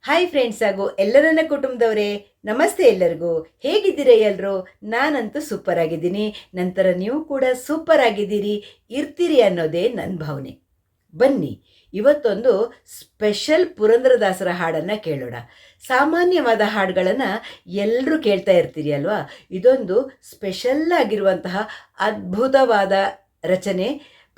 Hi friends ಹಾಗೂ ಎಲ್ಲ ನನ್ನ ಕುಟುಂಬದವರೇ, ನಮಸ್ತೆ ಎಲ್ಲರಿಗೂ. ಹೇಗಿದ್ದೀರಾ ಎಲ್ಲರೂ? ನಾನಂತೂ ಸೂಪರ್ ಆಗಿದ್ದೀನಿ. ನಂತರ ನೀವು ಕೂಡ ಸೂಪರ್ ಆಗಿದ್ದೀರಿ, ಇರ್ತೀರಿ ಅನ್ನೋದೇ ನನ್ನ ಭಾವನೆ. ಬನ್ನಿ, ಇವತ್ತೊಂದು ಸ್ಪೆಷಲ್ ಪುರಂದರದಾಸರ ಹಾಡನ್ನು ಕೇಳೋಣ. ಸಾಮಾನ್ಯವಾದ ಹಾಡುಗಳನ್ನು ಎಲ್ಲರೂ ಕೇಳ್ತಾ ಇರ್ತೀರಿ ಅಲ್ವಾ? ಇದೊಂದು ಸ್ಪೆಷಲ್ ಆಗಿರುವಂತಹ ಅದ್ಭುತವಾದ ರಚನೆ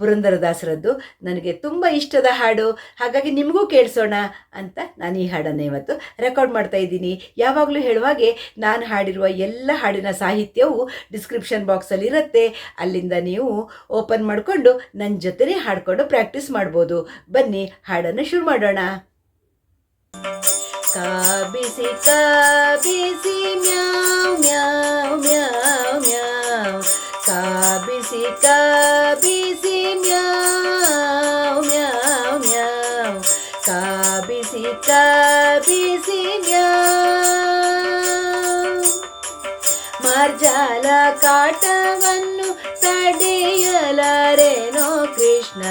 ಪುರಂದರದಾಸರದ್ದು. ನನಗೆ ತುಂಬ ಇಷ್ಟದ ಹಾಡು, ಹಾಗಾಗಿ ನಿಮಗೂ ಕೇಳಿಸೋಣ ಅಂತ ನಾನು ಈ ಹಾಡನ್ನು ಇವತ್ತು ರೆಕಾರ್ಡ್ ಮಾಡ್ತಾ ಇದ್ದೀನಿ. ಯಾವಾಗಲೂ ಹೇಳುವಾಗೆ ನಾನು ಹಾಡಿರುವ ಎಲ್ಲ ಹಾಡಿನ ಸಾಹಿತ್ಯವು ಡಿಸ್ಕ್ರಿಪ್ಷನ್ ಬಾಕ್ಸಲ್ಲಿ ಇರುತ್ತೆ. ಅಲ್ಲಿಂದ ನೀವು ಓಪನ್ ಮಾಡಿಕೊಂಡು ನನ್ನ ಜೊತೆನೇ ಹಾಡಿಕೊಂಡು ಪ್ರಾಕ್ಟೀಸ್ ಮಾಡ್ಬೋದು. ಬನ್ನಿ, ಹಾಡನ್ನು ಶುರು ಮಾಡೋಣ. ಕಾಬಿಸಿ ಕಾಬಿಸಿ ಮ್ಯಾವ್ ಮ್ಯಾವ್ ಮ್ಯಾವ್ ಮ್ಯಾವ್, ಕಾಬಿಸಿ ಕಾಬಿಸಿ ಮ್ಯಾವ್ ಮ್ಯಾವ್ ಮ್ಯಾವ್, ಕಾಬಿಸಿ ಕಾಬಿಸಿ ಮ್ಯಾವ್. ಮಾರ್ಜಾಲ ಕಾಟವನ್ನು ತಡೆಯಲಾರೆನೋ ಕೃಷ್ಣ,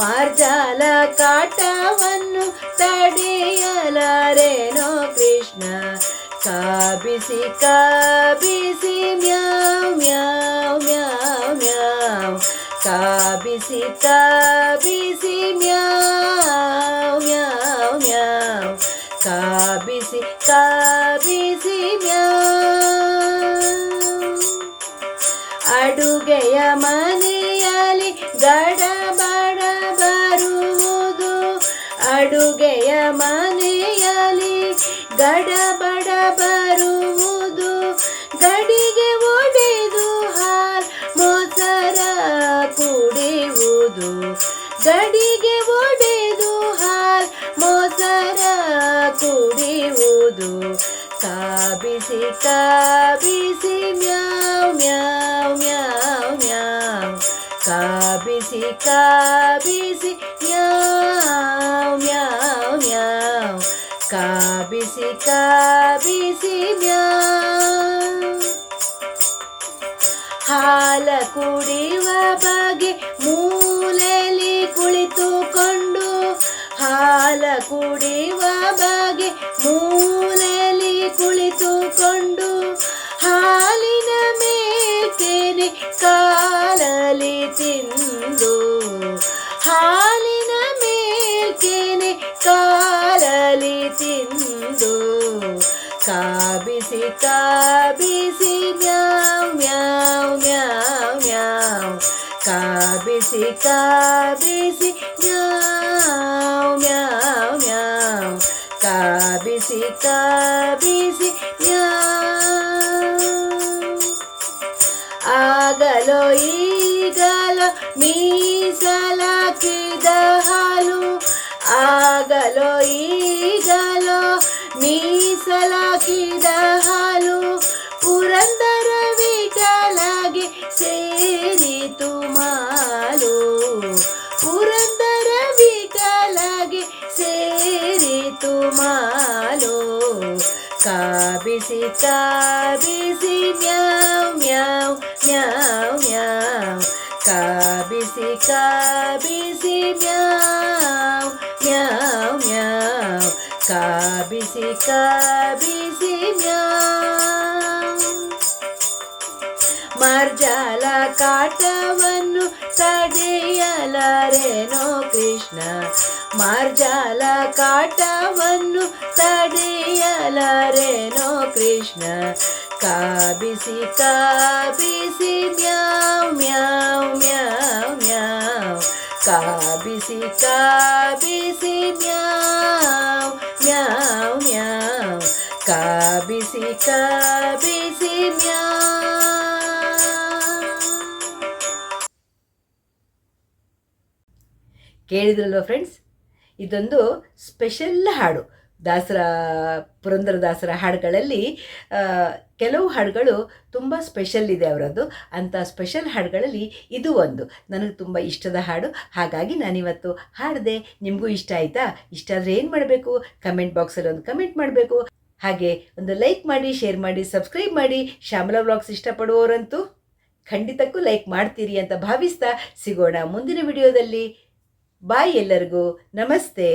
ಮಾರ್ಜಾಲ ಕಾಟವನ್ನು ತಡೆಯಲಾರೆನೋ ಕೃಷ್ಣ. ಕಾಬಿಸಿ ಕಾಬಿಸಿ ಮ್ಯಾವ್ ಮ್ಯಾವ್ ಮ್ಯಾವ್ ಮ್ಯಾವ್, ಕಾಬಿಸಿ ಕಾಬಿಸಿ ಮ್ಯಾವ್ ಮ್ಯಾವ್ ಮ್ಯಾವ್, ಕಾಬಿಸಿ ಕಾಬಿಸಿ ಮ್ಯಾವ್. ಅಡುಗೆಯ ಮನೆಯಲ್ಲಿ ಗಡಬಡ ಬರುವುದು, ಅಡುಗೆಯ ಮನೆಯಲ್ಲಿ ಗಡಬಡ ಬರುವುದು. ಗಡಿಗೆ ಒಡೆದು ಹಾಲ್ ಮೊಸರ ಕುಡಿಯುವುದು, ಗಡಿಗೆ ಒಡೆದು ಹಾಲ್ ಮೊಸರ ಕುಡಿಯುವುದು. ಕಾಬಿಸಿ ಕಾಬಿಸಿ ಮ್ಯಾವ್ ಮ್ಯಾವ್ ಮ್ಯಾವ್ ಮ್ಯಾವ್, ಕಾಬಿಸಿ ಕಾಬಿಸಿ ಮ್ಯಾವ್ ಮ್ಯಾವ್ ಮ್ಯಾವ್, ಕಾಬಿಸಿ ಕಾಬಿಸಿ ಮ್ಯಾವ್. ಹಾಲ ಕುಡಿಯುವ ಬಗೆ ಮೂಲೆಯಲ್ಲಿ ಕುಳಿತುಕೊಂಡು, ಹಾಲ ಕುಡಿಯುವ ಬಗೆ ಮೂಲೆಯಲ್ಲಿ ಕುಳಿತುಕೊಂಡು, ಹಾಲಿನ ಮೇಲ್ಕೆನೆ ಕಾಲಲಿ ತಿಂದು, ಹಾಲಿನ ಮೇಲ್ಕೆನೆ ಕಾಲಲಿ ತಿಂದು. ಕಾಬಿಸಿ ಕಾಬಿಸಿ ಮ್ಯಾವ್ ಮ್ಯಾವ್ ಮ್ಯಾವ್ ಮ್ಯಾವ್, ಕಾಬಿಸಿ ಕಾಬಿಸಿ ಮ್ಯಾವ್ ಮ್ಯಾವ್ ಮ್ಯಾವ್, ಕಾಬಿಸಿ ಕಾಬಿಸಿ ಮ್ಯಾವ್. ಆಗಲೋ ಈಗಲೋ ಮೀಸಲಾಕಿದ ಹಾಲು, ಆಗಲೋ ಈಗಲೋ ಮೀಸಲಾಕಿದ ಹಾಲು. ಪುರಂದರ ವಿಠಲಗೆ ಸೇರಿತು ಮಾಲು, ಪುರಂದರ ವಿಠಲಗೆ ಸೇರಿತು ಮಾಲು. ಕಾಬಿಸಿ ಕಾಬಿಸಿ ಮ್ಯಾವ್ ಮ್ಯಾವ್ ಮ್ಯಾವ್ ಮ್ಯಾವ್, ಕಾಬಿಸಿ ಕಾಬಿಸಿ ಮ್ಯಾವ್ ಮ್ಯಾವ್ ಮ್ಯಾವ್, ಕಾಬಿಸಿ ಕಾಬಿಸಿ ಮ್ಯಾವ್. ಮಾರ್ಜಾಲ ಕಾಟವನ್ನು ತಡೆಯಲಾರೆನೋ ಕೃಷ್ಣ, ಮಾರ್ಜಾಲ ಕಾಟವನ್ನು ತಡೆಯಲಾರೆನೋ ಕೃಷ್ಣ. ಕಾಬಿಸಿ ಕಾಬಿಸಿ ಮ್ಯಾವ್ ಮ್ಯಾವ್ ಮ್ಯಾವ್ ಮ್ಯಾವ್, ಕಾಬಿಸಿ ಕಾಬಿಸಿ ಮ್ಯಾವ್ ಮ್ಯಾವ್ ಮ್ಯಾವ್, ಕಾಬಿಸಿ ಕಾಬಿಸಿ ಮ್ಯಾವ್. ಕೇಳಿದ್ರಲ್ವ ಫ್ರೆಂಡ್ಸ್? ಇದೊಂದು ಸ್ಪೆಷಲ್ ಹಾಡು. ಪುರಂದರದಾಸರ ಹಾಡುಗಳಲ್ಲಿ ಕೆಲವು ಹಾಡುಗಳು ತುಂಬ ಸ್ಪೆಷಲ್ ಇದೆ ಅವರದ್ದು. ಅಂಥ ಸ್ಪೆಷಲ್ ಹಾಡುಗಳಲ್ಲಿ ಇದು ಒಂದು ನನಗೆ ತುಂಬ ಇಷ್ಟದ ಹಾಡು. ಹಾಗಾಗಿ ನಾನಿವತ್ತು ಹಾಡಿದೆ. ನಿಮಗೂ ಇಷ್ಟ ಆಯಿತಾ? ಇಷ್ಟ ಆದರೆ ಏನು ಮಾಡಬೇಕು? ಕಮೆಂಟ್ ಬಾಕ್ಸಲ್ಲಿ ಒಂದು ಕಮೆಂಟ್ ಮಾಡಬೇಕು. ಹಾಗೆ ಒಂದು ಲೈಕ್ ಮಾಡಿ, ಶೇರ್ ಮಾಡಿ, ಸಬ್ಸ್ಕ್ರೈಬ್ ಮಾಡಿ. ಶ್ಯಾಮಲಾ ವ್ಲಾಗ್ಸ್ ಇಷ್ಟಪಡುವವರಂತೂ ಖಂಡಿತಕ್ಕೂ ಲೈಕ್ ಮಾಡ್ತೀರಿ ಅಂತ ಭಾವಿಸ್ತಾ ಸಿಗೋಣ ಮುಂದಿನ ವಿಡಿಯೋದಲ್ಲಿ. ಬಾಯ್ ಎಲ್ಲರಿಗೂ. ನಮಸ್ತೆ.